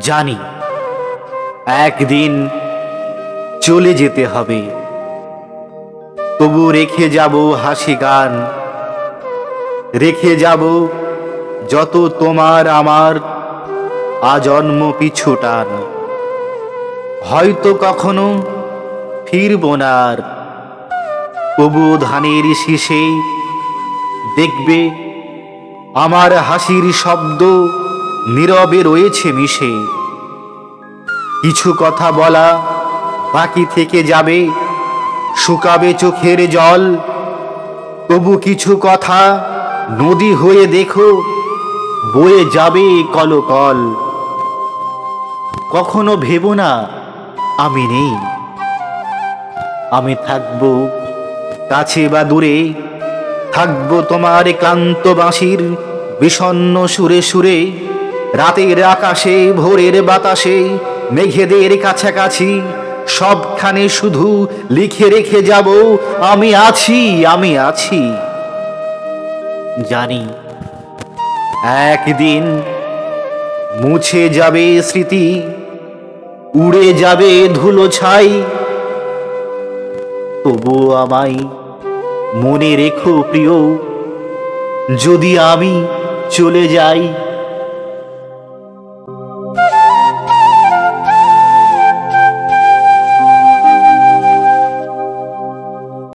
জানি একদিন চলে যেতে হবে, তবু রেখে যাব হাসি গান, রেখে যাব যত তোমার আমার আজন্ম পিছু টান। হয়তো কখনো ফিরব না আর, তবু ধানের শীষে দেখবে আমার হাসির শব্দ নীরবে রয়েছে মিশে। কিছু কথা বলা বাকি থেকে যাবে, শুকাবে চোখের জল, তবু কিছু কথা নদী হয়ে দেখো বয়ে যাবে কলকল। কখনো ভেবো না আমি নেই, আমি থাকবো কাছে বা দূরে, থাকবো তোমার ক্লান্ত বাঁশির বিষণ্ণ সুরে সুরে। রাতের আকাশে ভোরের বাতাসে মেঘেদের কাছাকাছি, সবখানে শুধু লিখে রেখে যাব আমি আছি, আমি আছি। জানি একদিন মুছে যাবে স্মৃতি, উড়ে যাবে ধুলো ছাই, তবু আমায় মনে রেখো প্রিয়, যদি আমি চলে যাই।